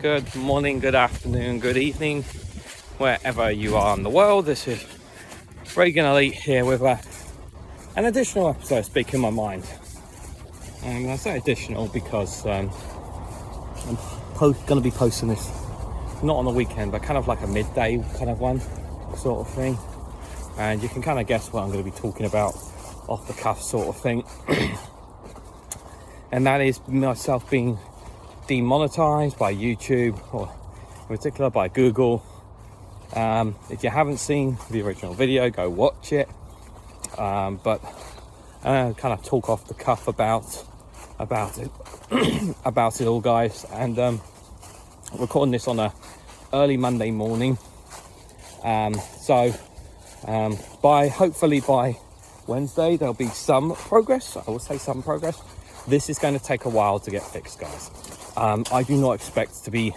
Good morning, good afternoon, good evening, wherever you are in the world. This is Reganelite here with an additional episode, Speaking My Mind. And I say additional because I'm going to be posting this not on the weekend, but kind of like a midday kind of one sort of thing. And you can kind of guess what I'm going to be talking about off the cuff sort of thing. And that is myself being demonetized by YouTube, or in particular by Google. If you haven't seen the original video, go watch it. But kind of talk off the cuff about it about it all, guys. And recording this on a early Monday morning. Hopefully by Wednesday there'll be some progress. I will say some progress. This is going to take a while to get fixed, guys. I do not expect to get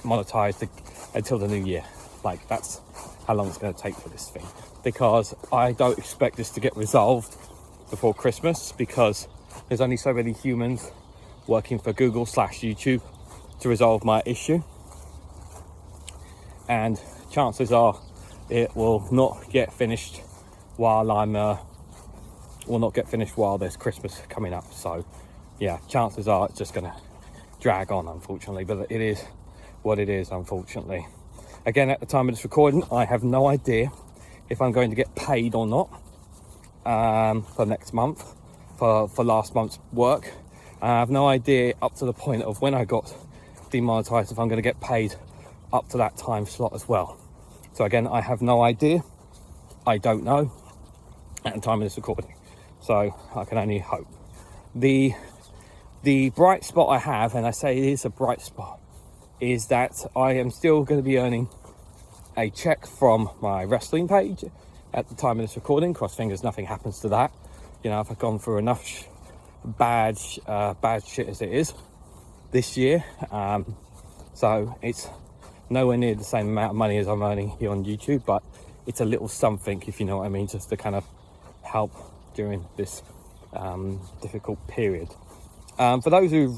monetized until the new year. Like, that's how long it's going to take for this thing, because I don't expect this to get resolved before Christmas, because there's only so many humans working for Google / YouTube to resolve my issue, and chances are it will not get finished while there's Christmas coming up. So yeah, chances are it's just going to drag on, unfortunately, but it is what it is, unfortunately. Again, at the time of this recording, I have no idea if I'm going to get paid or not for next month, for last month's work. I have no idea up to the point of when I got demonetized if I'm going to get paid up to that time slot as well. So again, I have no idea. I don't know at the time of this recording, so I can only hope. The bright spot I have, and I say it is a bright spot, is that I am still going to be earning a check from my wrestling page at the time of this recording. Cross fingers nothing happens to that. You know, I've gone through enough bad shit as it is this year, so it's nowhere near the same amount of money as I'm earning here on YouTube, but it's a little something, if you know what I mean, just to kind of help during this difficult period. For those who've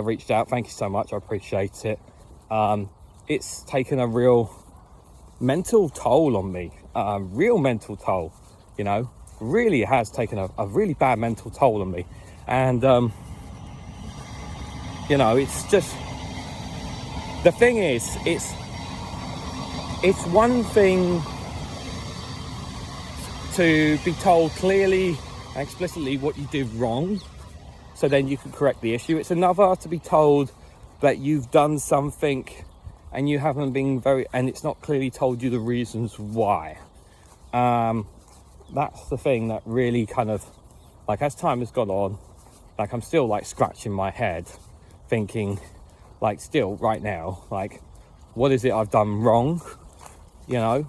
reached out, thank you so much. I appreciate it. It's taken a real mental toll on me, real mental toll, you know, really has taken a really bad mental toll on me. And, you know, it's just, the thing is, it's one thing to be told clearly and explicitly what you did wrong, so then you can correct the issue. It's another to be told that you've done something and you haven't been and it's not clearly told you the reasons why. That's the thing that really kind of, like, as time has gone on, like, I'm still like scratching my head thinking, like, still right now, like, what is it I've done wrong? You know,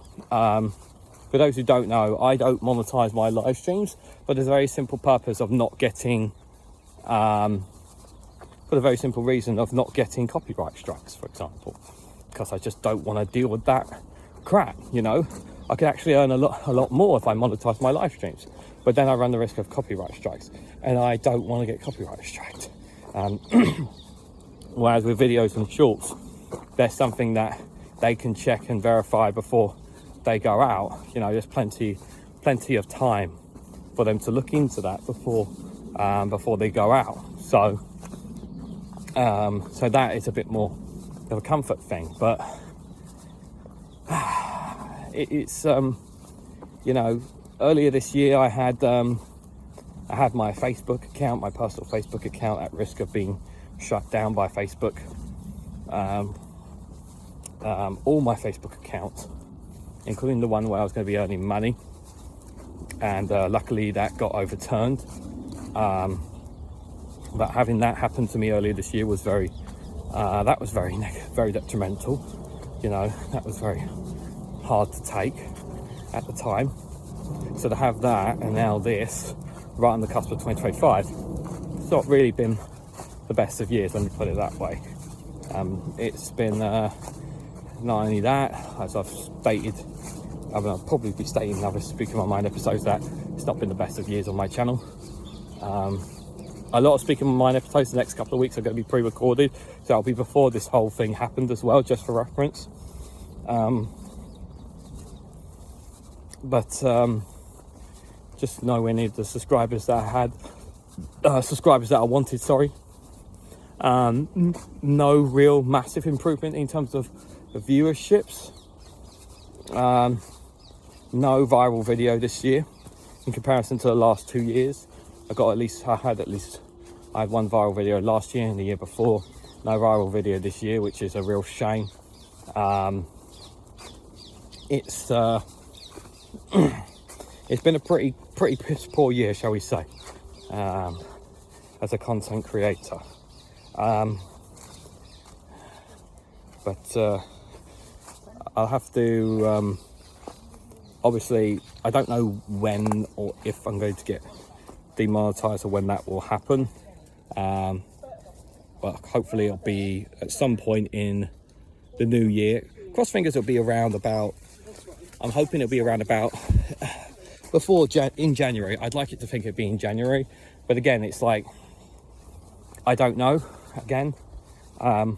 for those who don't know, I don't monetize my live streams, but there's a very simple purpose of not getting for the very simple reason of not getting copyright strikes, for example, because I just don't want to deal with that crap. You know, I could actually earn a lot more if I monetize my live streams, but then I run the risk of copyright strikes, and I don't want to get copyright striked. Whereas with videos and shorts, there's something that they can check and verify before they go out. You know, there's plenty of time for them to look into that before they go out. So that is a bit more of a comfort thing. But it's you know, earlier this year I had my Facebook account, my personal Facebook account, at risk of being shut down by Facebook. All my Facebook accounts, including the one where I was going to be earning money, and luckily that got overturned. But having that happen to me earlier this year was very detrimental. You know, that was very hard to take at the time. So to have that and now this right on the cusp of 2025, it's not really been the best of years, let me put it that way. It's been not only that, as I've stated, I'll probably be stating in other Speaking My Mind episodes, that it's not been the best of years on my channel. A lot of Speaking My Mind episodes the next couple of weeks are going to be pre-recorded, so it'll be before this whole thing happened as well, just for reference. But just nowhere near the subscribers that I had, subscribers that I wanted, sorry. No real massive improvement in terms of the viewerships. No viral video this year in comparison to the last 2 years. I had one viral video last year and the year before. No viral video this year, which is a real shame. It's been a pretty piss poor year, shall we say, as a content creator. But I'll have to, obviously, I don't know when or if I'm going to get demonetised or when that will happen. But hopefully it'll be at some point in the new year. Cross fingers it'll be around about, I'm hoping it'll be around about in January. I'd like it to think it'd be in January. But again, it's like, I don't know, again. I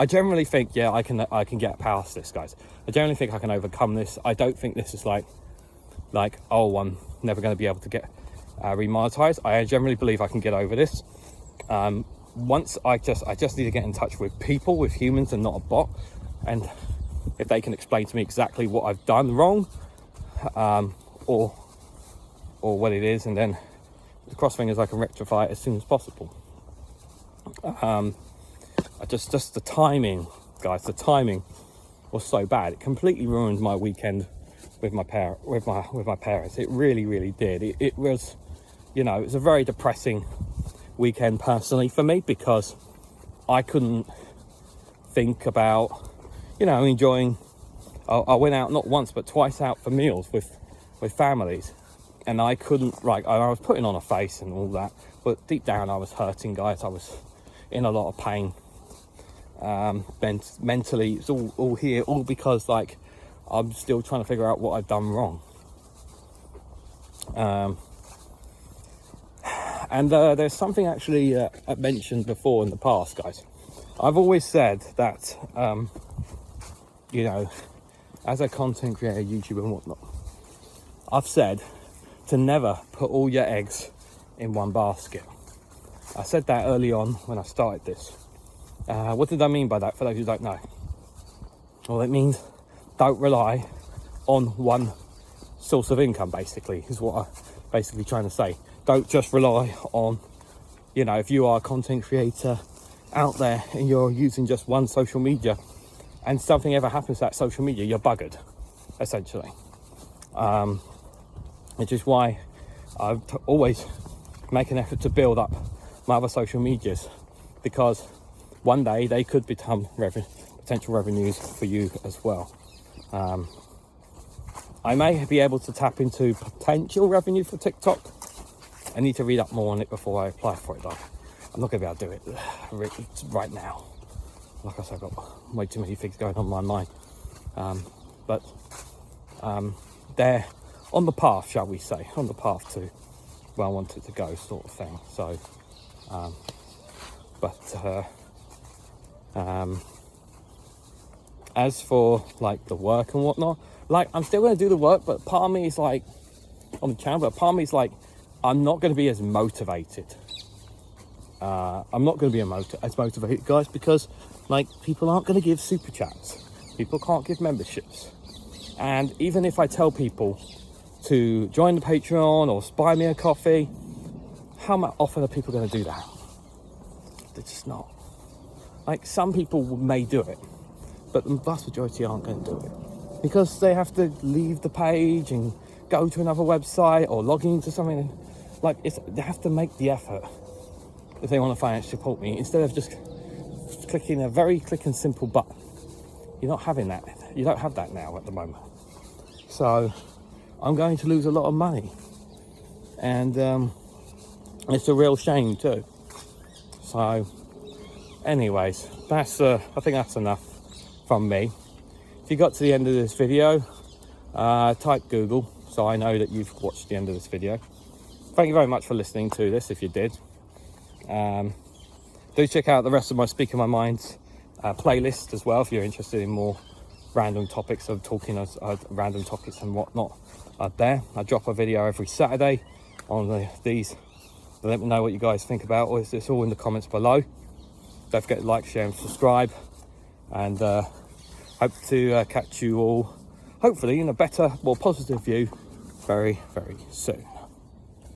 generally think, yeah, I can get past this, guys. I generally think I can overcome this. I don't think this is like, oh, I'm never going to be able to get remonetized. I generally believe I can get over this. Once I just need to get in touch with people, with humans, and not a bot. And if they can explain to me exactly what I've done wrong, or what it is, and then the cross fingers I can rectify it as soon as possible. Just the timing, guys. The timing was so bad. It completely ruined my weekend with my parents. It really did. It was, it was a very depressing weekend personally for me, because I couldn't think about, enjoying. I went out not once but twice out for meals with families, and I couldn't. I was putting on a face and all that, but deep down I was hurting, guys. I was in a lot of pain. Mentally, it's all here, all because I'm still trying to figure out what I've done wrong. And there's something actually I mentioned before in the past, guys. I've always said that, as a content creator, YouTube and whatnot, I've said to never put all your eggs in one basket. I said that early on when I started this. What did I mean by that, for those who don't know? Well, it means don't rely on one source of income, basically, is what I'm basically trying to say. Don't just rely on, if you are a content creator out there and you're using just one social media and something ever happens to that social media, you're buggered, essentially. Which is why I always make an effort to build up my other social medias, because one day they could become potential revenues for you as well. I may be able to tap into potential revenue for TikTok. I need to read up more on it before I apply for it, though. I'm not going to be able to do it right now. Like I said, I've got way too many things going on in my mind. But they're on the path, shall we say, on the path to where I want it to go, sort of thing. So, as for the work and whatnot, I'm still going to do the work, but part of me is on the channel, but part of me is I'm not going to be as motivated. I'm not going to be as motivated, guys, because people aren't going to give super chats. People can't give memberships. And even if I tell people to join the Patreon or buy me a coffee, how often are people going to do that? They're just not. Some people may do it, but the vast majority aren't going to do it, because they have to leave the page and go to another website or log into something. They have to make the effort if they want to financially support me, instead of just clicking a very click and simple button. You're not having that. You don't have that now at the moment. So I'm going to lose a lot of money, and it's a real shame too. So anyways, I think that's enough from me. If you got to the end of this video, type Google so I know that you've watched the end of this video. Thank you very much for listening to this, if you did. Do check out the rest of my Speaking My Mind playlist as well if you're interested in more random topics of talking random topics and whatnot. There I drop a video every Saturday on these. Let me know what you guys think about all this. It's all in the comments below. Don't forget to like, share and subscribe, and hope to catch you all hopefully in a better, more positive view very, very soon.